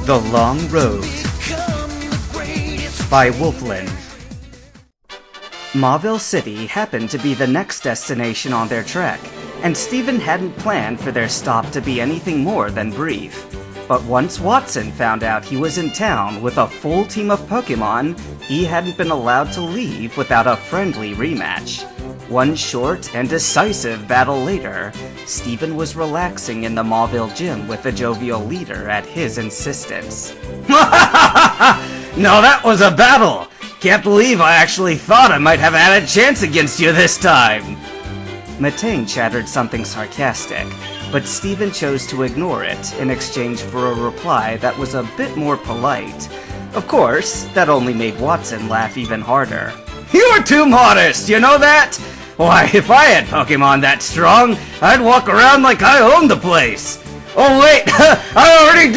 The Long Road by Wolfland. Mauville City happened to be the next destination on their trek, and Steven hadn't planned for their stop to be anything more than brief. But once Watson found out he was in town with a full team of Pokemon, he hadn't been allowed to leave without a friendly rematch. One short and decisive battle later, Steven was relaxing in the Mauville gym with the jovial leader at his insistence. Now that was a battle! Can't believe I actually thought I might have had a chance against you this time! Matang chattered something sarcastic, but Steven chose to ignore it in exchange for a reply that was a bit more polite. Of course, that only made Watson laugh even harder. You're too modest, you know that? Why, if I had Pokemon that strong, I'd walk around like I owned the place! Oh wait, I already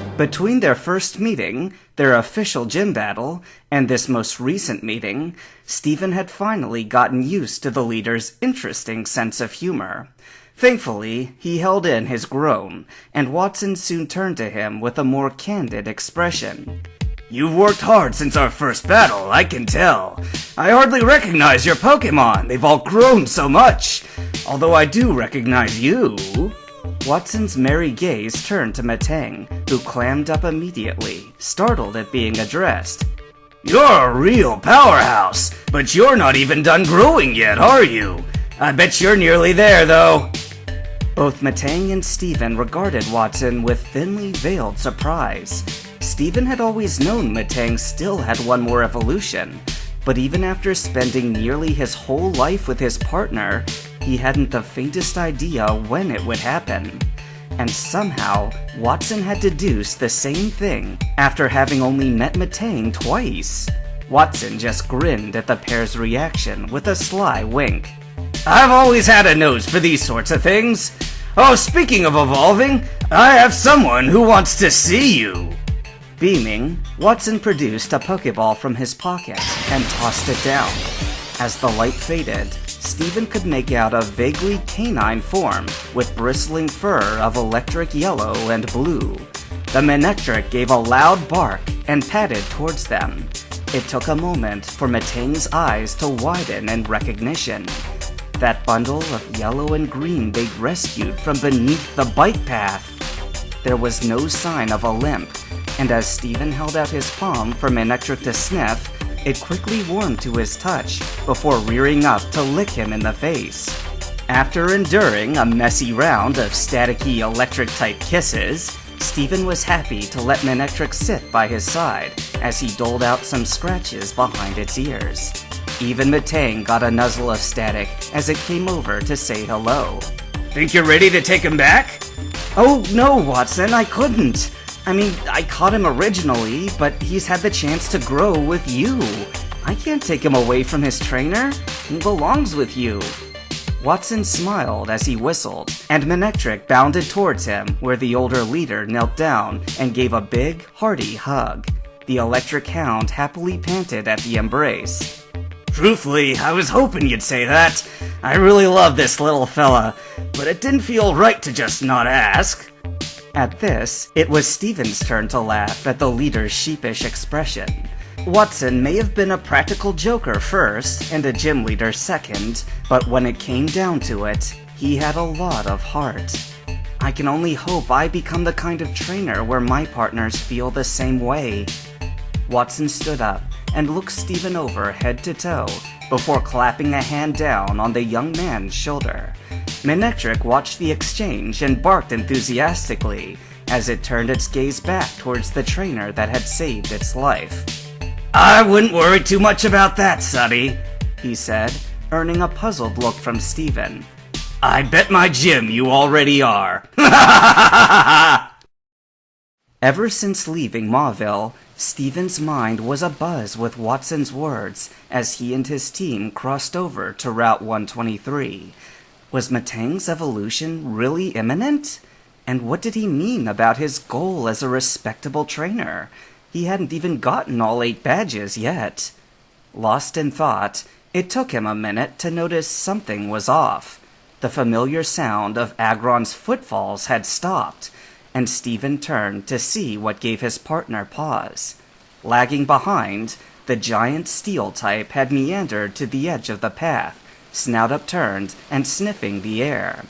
do! Between their first meeting, their official gym battle, and this most recent meeting, Steven had finally gotten used to the leader's interesting sense of humor. Thankfully, he held in his groan, and Watson soon turned to him with a more candid expression. You've worked hard since our first battle, I can tell. I hardly recognize your Pokemon, they've all grown so much. Although I do recognize you. Watson's merry gaze turned to Matang, who clammed up immediately, startled at being addressed. You're a real powerhouse, but you're not even done growing yet, are you? I bet you're nearly there, though. Both Matang and Steven regarded Watson with thinly veiled surprise. Steven had always known Matang still had one more evolution, but even after spending nearly his whole life with his partner, he hadn't the faintest idea when it would happen. And somehow, Watson had deduced the same thing after having only met Matang twice. Watson just grinned at the pair's reaction with a sly wink. I've always had a nose for these sorts of things. Oh, speaking of evolving, I have someone who wants to see you. Beaming, Watson produced a Pokeball from his pocket and tossed it down. As the light faded, Steven could make out a vaguely canine form with bristling fur of electric yellow and blue. The Manectric gave a loud bark and padded towards them. It took a moment for Matang's eyes to widen in recognition. That bundle of yellow and green they'd rescued from beneath the bike path. There was no sign of a limp, and as Steven held out his palm for Manectric to sniff, it quickly warmed to his touch before rearing up to lick him in the face. After enduring a messy round of staticky electric-type kisses, Steven was happy to let Manectric sit by his side as he doled out some scratches behind its ears. Even Matang got a nuzzle of static as it came over to say hello. Think you're ready to take him back? Oh no, Watson, I couldn't. I mean, I caught him originally, but he's had the chance to grow with you. I can't take him away from his trainer. He belongs with you. Watson smiled as he whistled, and Manectric bounded towards him where the older leader knelt down and gave a big, hearty hug. The electric hound happily panted at the embrace. Truthfully, I was hoping you'd say that. I really love this little fella, but it didn't feel right to just not ask. At this, it was Steven's turn to laugh at the leader's sheepish expression. Watson may have been a practical joker first and a gym leader second, but when it came down to it, he had a lot of heart. I can only hope I become the kind of trainer where my partners feel the same way. Watson stood up and looked Steven over head to toe before clapping a hand down on the young man's shoulder. Manectric watched the exchange and barked enthusiastically as it turned its gaze back towards the trainer that had saved its life. I wouldn't worry too much about that, Sonny, he said, earning a puzzled look from Steven. I bet my gym you already are. Ever since leaving Mauville, Steven's mind was abuzz with Watson's words as he and his team crossed over to Route 123. Was Matang's evolution really imminent? And what did he mean about his goal as a respectable trainer? He hadn't even gotten all 8 badges yet. Lost in thought, it took him a minute to notice something was off. The familiar sound of Agron's footfalls had stopped, and Steven turned to see what gave his partner pause. Lagging behind, the giant steel type had meandered to the edge of the path, snout upturned and sniffing the air.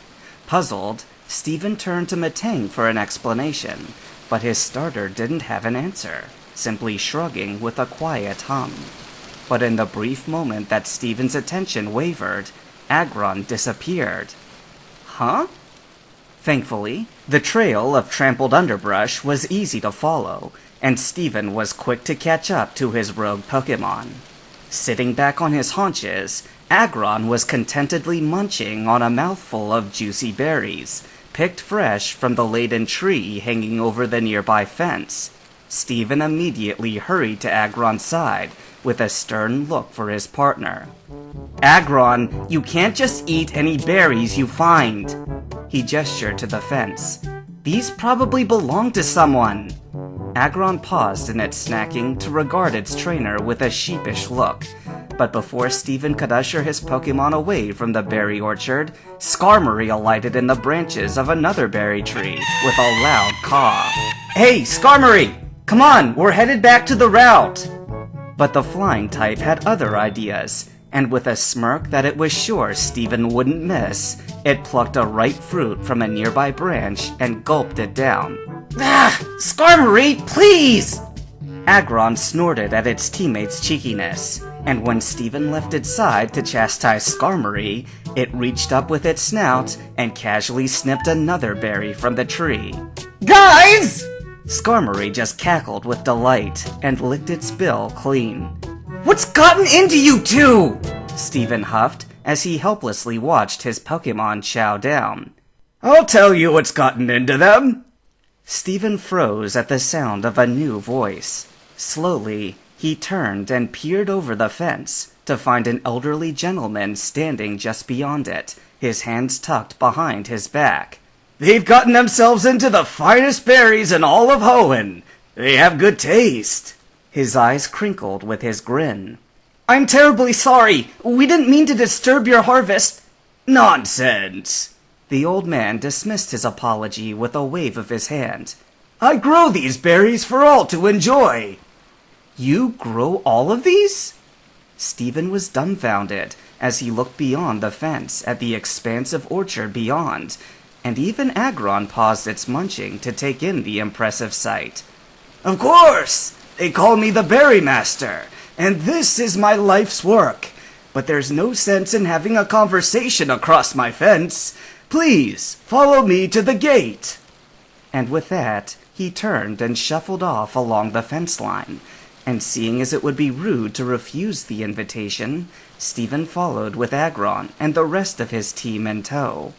Puzzled, Steven turned to Matang for an explanation, but his starter didn't have an answer, simply shrugging with a quiet hum. But in the brief moment that Steven's attention wavered, Agron disappeared. Huh? Thankfully, the trail of trampled underbrush was easy to follow, and Steven was quick to catch up to his rogue Pokémon. Sitting back on his haunches, Agron was contentedly munching on a mouthful of juicy berries, picked fresh from the laden tree hanging over the nearby fence. Steven immediately hurried to Agron's side, with a stern look for his partner. Agron, you can't just eat any berries you find. He gestured to the fence. These probably belong to someone. Agron paused in its snacking to regard its trainer with a sheepish look. But before Steven could usher his Pokémon away from the berry orchard, Skarmory alighted in the branches of another berry tree with a loud caw. Hey, Skarmory! Come on, we're headed back to the route! But the flying type had other ideas, and with a smirk that it was sure Steven wouldn't miss, it plucked a ripe fruit from a nearby branch and gulped it down. Ah! Skarmory, please! Agron snorted at its teammate's cheekiness, and when Steven left its side to chastise Skarmory, it reached up with its snout and casually snipped another berry from the tree. Guys! Skarmory just cackled with delight and licked its bill clean. What's gotten into you two? Steven huffed as he helplessly watched his Pokémon chow down. I'll tell you what's gotten into them. Steven froze at the sound of a new voice. Slowly, he turned and peered over the fence to find an elderly gentleman standing just beyond it, his hands tucked behind his back. They've gotten themselves into the finest berries in all of Hoenn. They have good taste. His eyes crinkled with his grin. I'm terribly sorry. We didn't mean to disturb your harvest. Nonsense. The old man dismissed his apology with a wave of his hand. I grow these berries for all to enjoy. You grow all of these? Steven was dumbfounded as he looked beyond the fence at the expansive orchard beyond, and even Agron paused its munching to take in the impressive sight. Of course! They call me the Berry Master, and this is my life's work. But there's no sense in having a conversation across my fence. Please, follow me to the gate. And with that, he turned and shuffled off along the fence line, and seeing as it would be rude to refuse the invitation, Steven followed with Agron and the rest of his team in tow.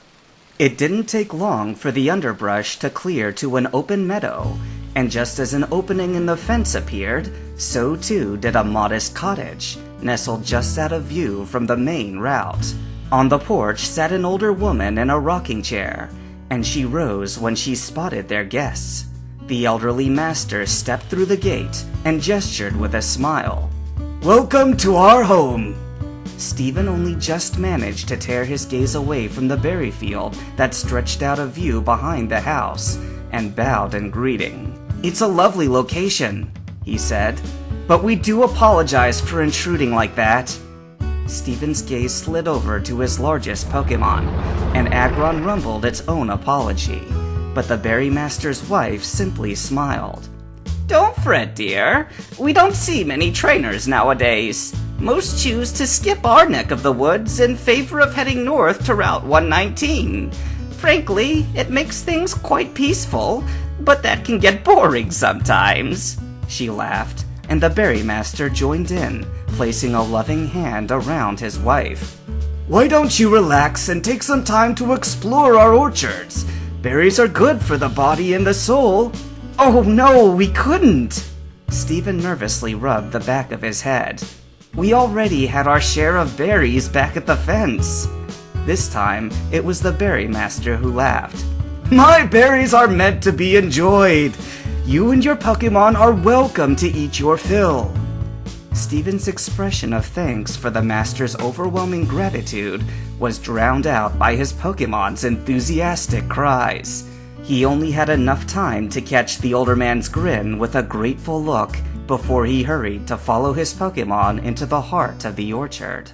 It didn't take long for the underbrush to clear to an open meadow, and just as an opening in the fence appeared, so too did a modest cottage, nestled just out of view from the main route. On the porch sat an older woman in a rocking chair, and she rose when she spotted their guests. The elderly master stepped through the gate and gestured with a smile. Welcome to our home. Steven only just managed to tear his gaze away from the berry field that stretched out of view behind the house, and bowed in greeting. It's a lovely location, he said, but we do apologize for intruding like that. Steven's gaze slid over to his largest Pokémon, and Agron rumbled its own apology, but the Berry Master's wife simply smiled. Don't fret, dear. We don't see many trainers nowadays. Most choose to skip our neck of the woods in favor of heading north to Route 119. Frankly, it makes things quite peaceful, but that can get boring sometimes. She laughed, and the Berry Master joined in, placing a loving hand around his wife. Why don't you relax and take some time to explore our orchards? Berries are good for the body and the soul. Oh no, we couldn't! Steven nervously rubbed the back of his head. We already had our share of berries back at the fence. This time, it was the Berry Master who laughed. My berries are meant to be enjoyed. You and your Pokémon are welcome to eat your fill. Steven's expression of thanks for the Master's overwhelming gratitude was drowned out by his Pokémon's enthusiastic cries. He only had enough time to catch the older man's grin with a grateful look before he hurried to follow his Pokémon into the heart of the orchard.